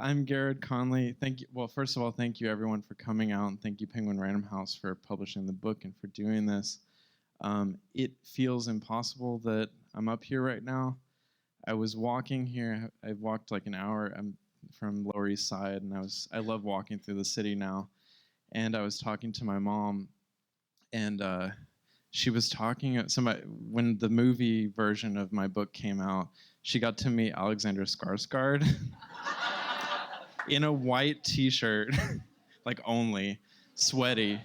I'm Garrard Conley. Thank you. Well, first of all, thank you everyone for coming out, and thank you Penguin Random House for publishing the book and for doing this. It feels impossible that I'm up here right now. I was walking here. I walked like an hour. I'm from Lower East Side, and I love walking through the city now. And I was talking to my mom, and she was talking. When the movie version of my book came out, she got to meet Alexander Skarsgård. In a white t-shirt, like only, sweaty.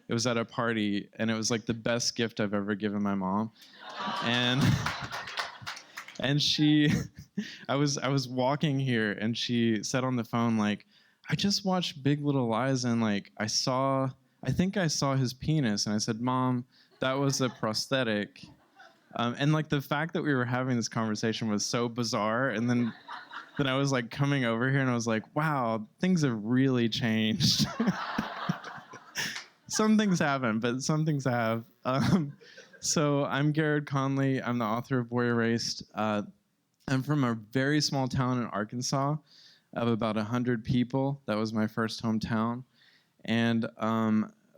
It was at a party, and it was like the best gift I've ever given my mom. And I was walking here, and she said on the phone, like, I just watched Big Little Lies, and like I think I saw his penis, and I said, Mom, that was a prosthetic. And like the fact that we were having this conversation was so bizarre, and then I was like coming over here and I was like, wow, things have really changed. Some things haven't, but some things have. So I'm Garrard Conley. I'm the author of Boy Erased. I'm from a very small town in Arkansas of about 100 people. That was my first hometown. And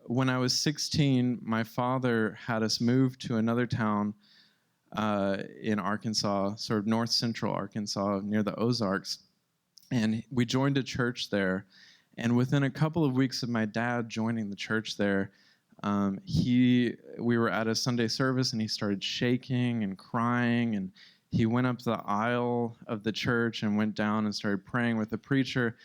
when I was 16, my father had us move to another town in Arkansas, sort of north central Arkansas, near the Ozarks. And we joined a church there. And within a couple of weeks of my dad joining the church there, we were at a Sunday service, and he started shaking and crying. And he went up the aisle of the church and went down and started praying with the preacher.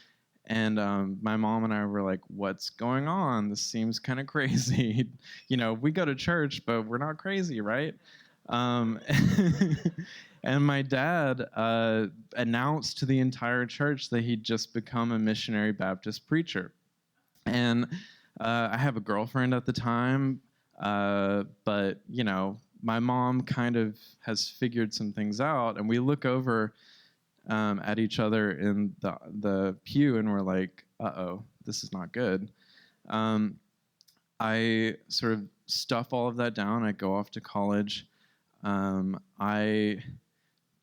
And my mom and I were like, what's going on? This seems kind of crazy. You know, we go to church, but we're not crazy, right? And my dad announced to the entire church that he'd just become a missionary Baptist preacher. And I have a girlfriend at the time, but, you know, my mom kind of has figured some things out, and we look over at each other in the pew, and we're like, uh-oh, this is not good. I sort of stuff all of that down. I go off to college.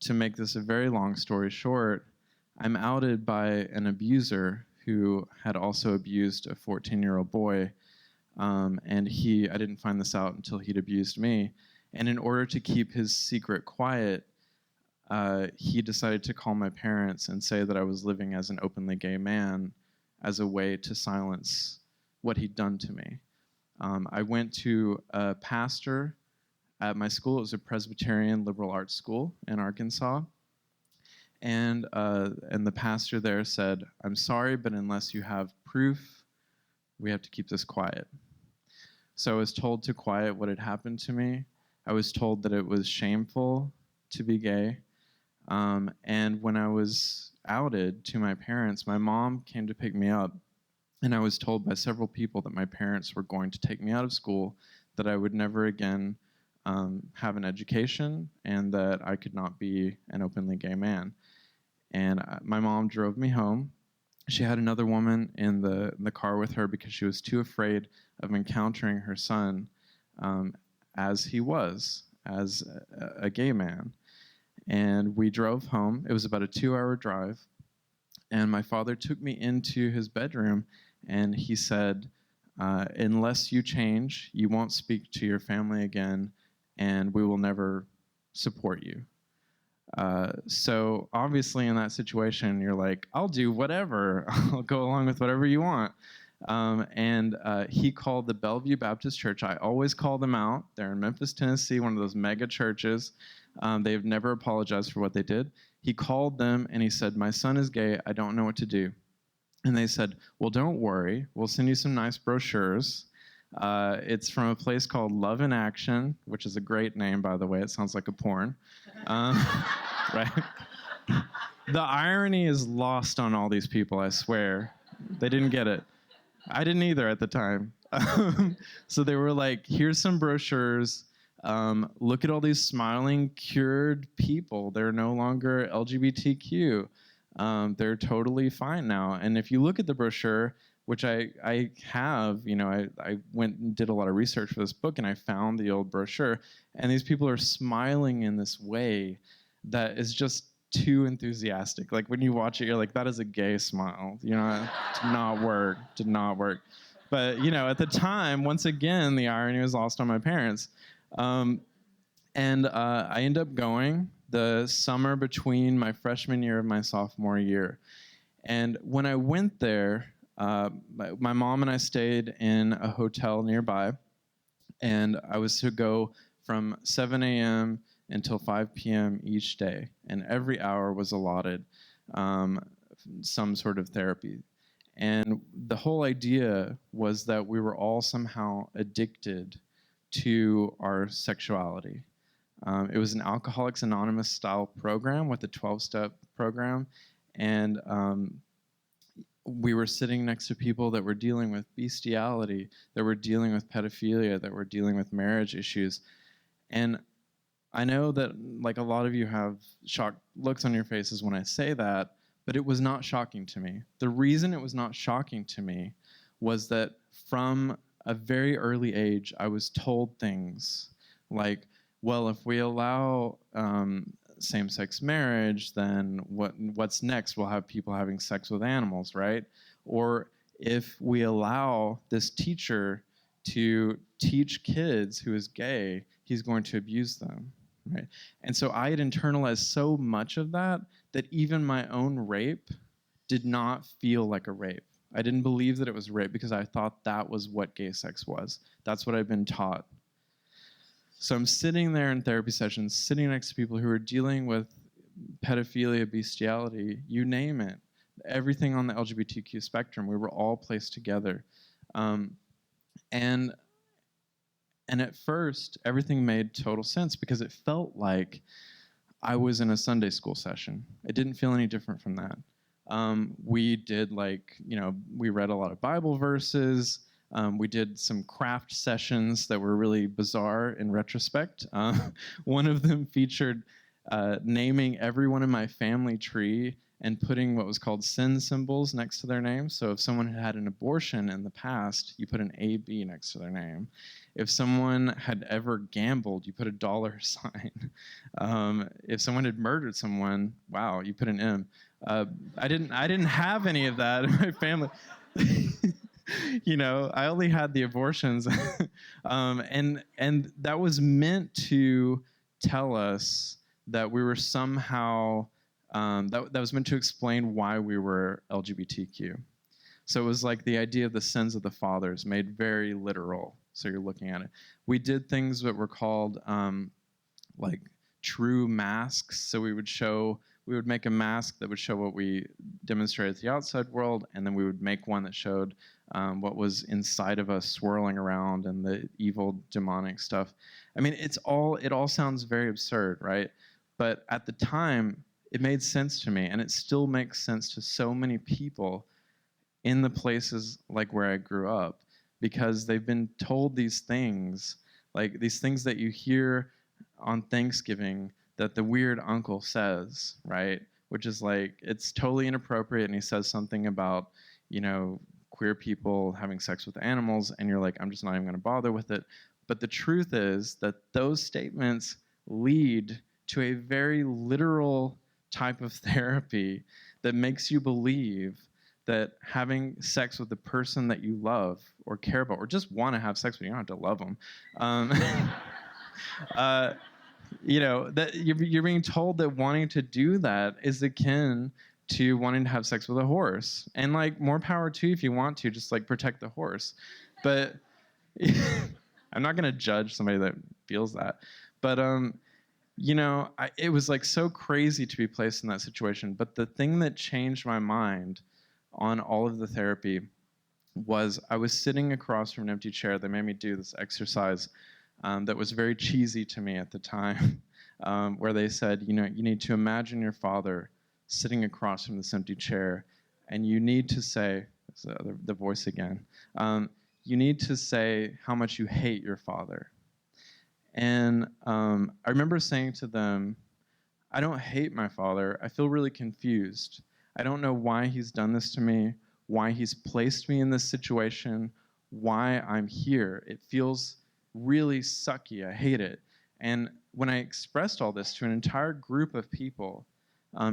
To make this a very long story short, I'm outed by an abuser who had also abused a 14-year-old boy, and I didn't find this out until he'd abused me. And in order to keep his secret quiet, he decided to call my parents and say that I was living as an openly gay man as a way to silence what he'd done to me. I went to a pastor at my school. It was a Presbyterian liberal arts school in Arkansas. And the pastor there said, I'm sorry, but unless you have proof, we have to keep this quiet. So I was told to quiet what had happened to me. I was told that it was shameful to be gay. And when I was outed to my parents, my mom came to pick me up, and I was told by several people that my parents were going to take me out of school, that I would never again have an education, and that I could not be an openly gay man. And my mom drove me home. She had another woman in the car with her because she was too afraid of encountering her son as he was, as a gay man. And we drove home. It was about a 2-hour drive. And my father took me into his bedroom, and he said, unless you change, you won't speak to your family again, and we will never support you. So obviously in that situation, you're like, I'll do whatever. I'll go along with whatever you want. And he called the Bellevue Baptist Church. I always call them out. They're in Memphis, Tennessee, one of those mega churches. They've never apologized for what they did. He called them and he said, my son is gay. I don't know what to do. And they said, well, don't worry. We'll send you some nice brochures. It's from a place called Love in Action, which is a great name, by the way. It sounds like a porn. Right? The irony is lost on all these people, I swear. They didn't get it. I didn't either at the time. So they were like, here's some brochures. Look at all these smiling, cured people. They're no longer LGBTQ. They're totally fine now. And if you look at the brochure, which I have, you know, I went and did a lot of research for this book, and I found the old brochure, and these people are smiling in this way that is just too enthusiastic. Like when you watch it, you're like, that is a gay smile. Did not work. Did not work. But at the time, once again, the irony was lost on my parents. And I ended up going the summer between my freshman year and my sophomore year. And when I went there, my mom and I stayed in a hotel nearby, and I was to go from 7 a.m. until 5 p.m. each day, and every hour was allotted some sort of therapy. And the whole idea was that we were all somehow addicted to our sexuality. It was an Alcoholics Anonymous style program with a 12-step program, and we were sitting next to people that were dealing with bestiality, that were dealing with pedophilia, that were dealing with marriage issues. And I know that like a lot of you have shocked looks on your faces when I say that, but it was not shocking to me. The reason it was not shocking to me was that from a very early age, I was told things like, well, if we allow same-sex marriage, then what's next? We'll have people having sex with animals, right? Or if we allow this teacher to teach kids who is gay, he's going to abuse them, right? And so I had internalized so much of that even my own rape did not feel like a rape. I didn't believe that it was rape because I thought that was what gay sex was. That's what I'd been taught. So I'm sitting there in therapy sessions, sitting next to people who are dealing with pedophilia, bestiality, you name it. Everything on the LGBTQ spectrum, we were all placed together. And at first, everything made total sense because it felt like I was in a Sunday school session. It didn't feel any different from that. We did we read a lot of Bible verses. We did some craft sessions that were really bizarre in retrospect. One of them featured naming everyone in my family tree and putting what was called sin symbols next to their name. So if someone had had an abortion in the past, you put an AB next to their name. If someone had ever gambled, you put a dollar sign. If someone had murdered someone, wow, you put an M. I didn't have any of that in my family. I only had the abortions. And that was meant to tell us that we were somehow, that was meant to explain why we were LGBTQ. So it was like the idea of the sins of the fathers made very literal. So you're looking at it. We did things that were called like true masks. So we would make a mask that would show what we demonstrated to the outside world, and then we would make one that showed what was inside of us swirling around and the evil demonic stuff. I mean, it all sounds very absurd, right? But at the time, it made sense to me, and it still makes sense to so many people in the places like where I grew up, because they've been told these things, like these things that you hear on Thanksgiving that the weird uncle says, right? Which is like, it's totally inappropriate, and he says something about, queer people having sex with animals, and you're like, I'm just not even gonna bother with it. But the truth is that those statements lead to a very literal type of therapy that makes you believe that having sex with the person that you love or care about, or just want to have sex with, you don't have to love them, that you're being told that wanting to do that is akin to wanting to have sex with a horse. And like, more power to you if you want to, just like protect the horse. But I'm not gonna judge somebody that feels that. But it was like so crazy to be placed in that situation. But the thing that changed my mind on all of the therapy was I was sitting across from an empty chair. They made me do this exercise that was very cheesy to me at the time, where they said, you need to imagine your father sitting across from this empty chair, and you need to say, the voice again, you need to say how much you hate your father. And I remember saying to them, I don't hate my father. I feel really confused. I don't know why he's done this to me, why he's placed me in this situation, why I'm here. It feels really sucky. I hate it. And when I expressed all this to an entire group of people,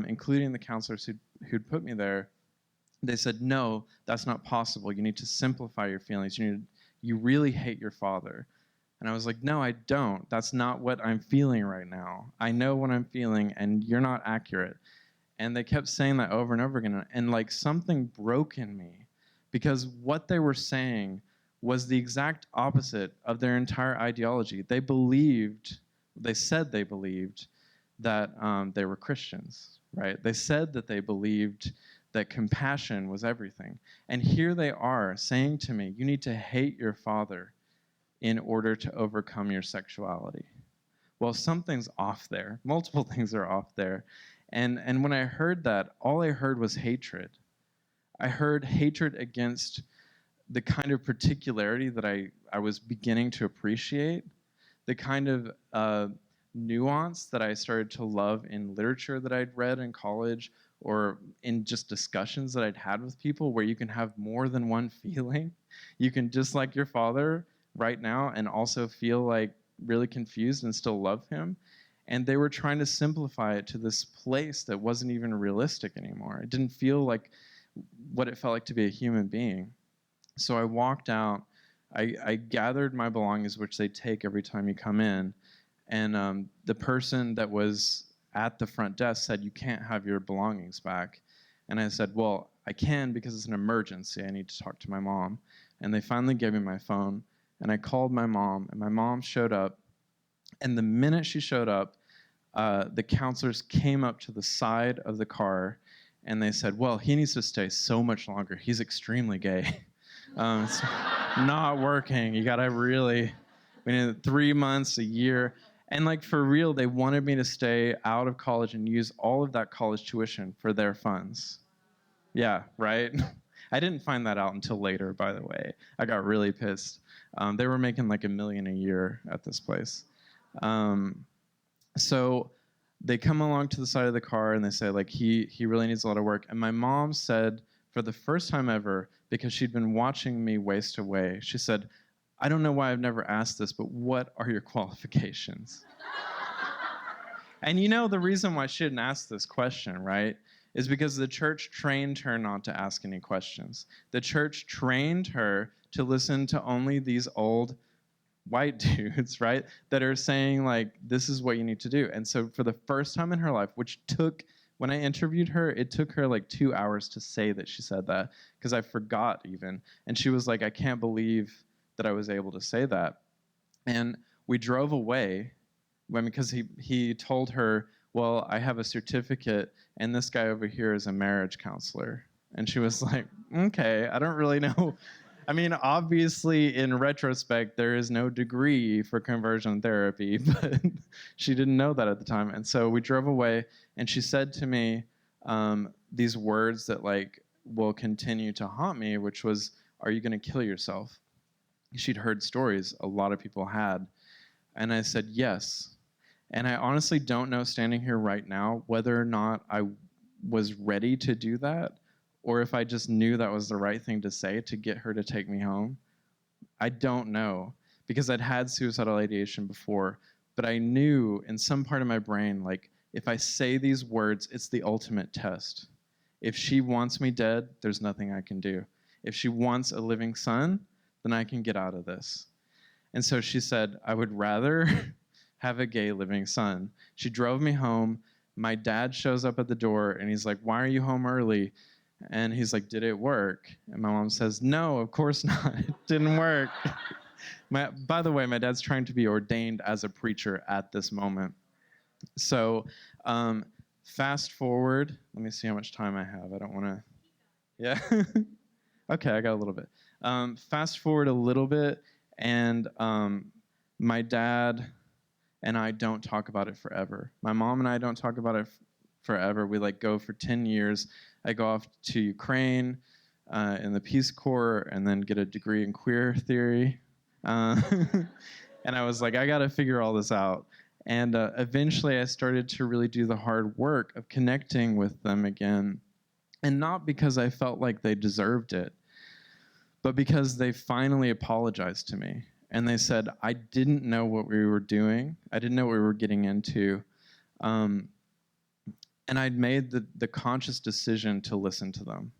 including the counselors who'd put me there. They said, no, that's not possible. You need to simplify your feelings. You really hate your father. And I was like, no, I don't. That's not what I'm feeling right now. I know what I'm feeling, and you're not accurate. And they kept saying that over and over again. And like something broke in me, because what they were saying was the exact opposite of their entire ideology. They said they believed that they were Christians, right? They said that they believed that compassion was everything. And here they are saying to me, you need to hate your father in order to overcome your sexuality. Well, something's off there. Multiple things are off there. And when I heard that, all I heard was hatred. I heard hatred against the kind of particularity that I was beginning to appreciate, the kind of nuance that I started to love in literature that I'd read in college, or in just discussions that I'd had with people, where you can have more than one feeling. You can dislike your father right now and also feel like really confused and still love him. And they were trying to simplify it to this place that wasn't even realistic anymore. It didn't feel like what it felt like to be a human being. So I walked out. I gathered my belongings, which they take every time you come in. And the person that was at the front desk said, you can't have your belongings back. And I said, well, I can, because it's an emergency. I need to talk to my mom. And they finally gave me my phone. And I called my mom, and my mom showed up. And the minute she showed up, the counselors came up to the side of the car, and they said, well, he needs to stay so much longer. He's extremely gay. It's not working. You gotta really, we need 3 months, a year. And like, for real, they wanted me to stay out of college and use all of that college tuition for their funds. Yeah, right? I didn't find that out until later, by the way. I got really pissed. They were making like $1 million a year at this place. So they come along to the side of the car, and they say, like, he really needs a lot of work. And my mom said, for the first time ever, because she'd been watching me waste away, she said, I don't know why I've never asked this, but what are your qualifications? And you know the reason why she didn't ask this question, right, is because the church trained her not to ask any questions. The church trained her to listen to only these old white dudes, right, that are saying, like, this is what you need to do. And so for the first time in her life, which took, when I interviewed her, it took her like 2 hours to say that she said that, because I forgot even. And she was like, I can't believe that I was able to say that. And we drove away, because he told her, well, I have a certificate, and this guy over here is a marriage counselor. And she was like, okay, I don't really know. I mean, obviously, in retrospect, there is no degree for conversion therapy, but she didn't know that at the time. And so we drove away, and she said to me these words that, like, will continue to haunt me, which was, are you going to kill yourself? She'd heard stories a lot of people had. And I said, yes. And I honestly don't know, standing here right now, whether or not I was ready to do that, or if I just knew that was the right thing to say to get her to take me home. I don't know, because I'd had suicidal ideation before, but I knew in some part of my brain, like, if I say these words, it's the ultimate test. If she wants me dead, there's nothing I can do. If she wants a living son, then I can get out of this. And so she said, I would rather have a gay living son. She drove me home. My dad shows up at the door, and he's like, why are you home early? And he's like, did it work? And my mom says, no, of course not. It didn't work. By the way, my dad's trying to be ordained as a preacher at this moment. So fast forward. Let me see how much time I have. I don't want to. Yeah. Okay, I got a little bit. Fast forward a little bit, and my dad and I don't talk about it forever. My mom and I don't talk about it forever. We like go for 10 years. I go off to Ukraine in the Peace Corps, and then get a degree in queer theory. And I was like, I got to figure all this out. And eventually I started to really do the hard work of connecting with them again. And not because I felt like they deserved it, but because they finally apologized to me. And they said, I didn't know what we were doing. I didn't know what we were getting into. And I'd made the conscious decision to listen to them.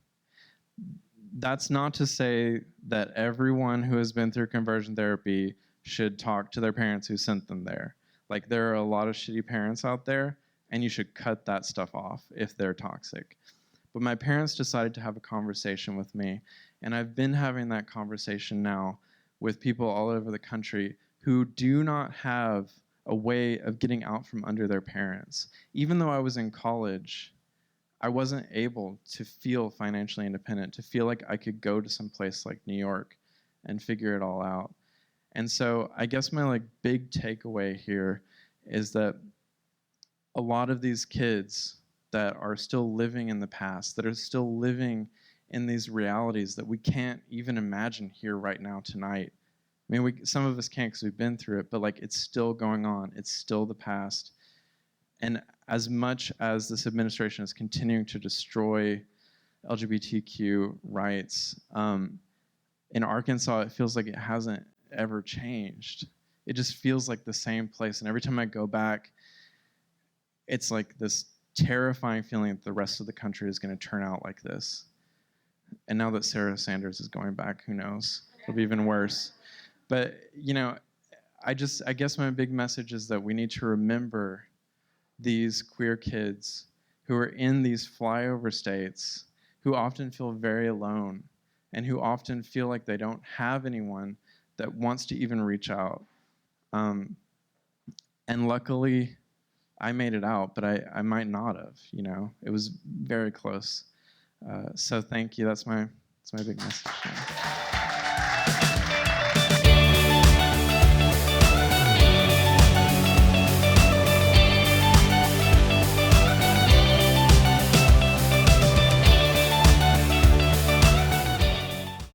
That's not to say that everyone who has been through conversion therapy should talk to their parents who sent them there. Like, there are a lot of shitty parents out there, and you should cut that stuff off if they're toxic. But my parents decided to have a conversation with me, and I've been having that conversation now with people all over the country who do not have a way of getting out from under their parents. Even though I was in college, I wasn't able to feel financially independent, to feel like I could go to some place like New York and figure it all out. And so I guess my big takeaway here is that a lot of these kids that are still living in the past, that are still living in these realities that we can't even imagine here right now tonight. I mean, some of us can't because we've been through it, but it's still going on. It's still the past. And as much as this administration is continuing to destroy LGBTQ rights, in Arkansas, it feels like it hasn't ever changed. It just feels like the same place. And every time I go back, it's like this terrifying feeling that the rest of the country is going to turn out like this. And now that Sarah Sanders is going back, who knows? It'll be even worse. But, I guess my big message is that we need to remember these queer kids who are in these flyover states, who often feel very alone, and who often feel like they don't have anyone that wants to even reach out. And luckily, I made it out, but I might not have, It was very close. So thank you. That's my big message.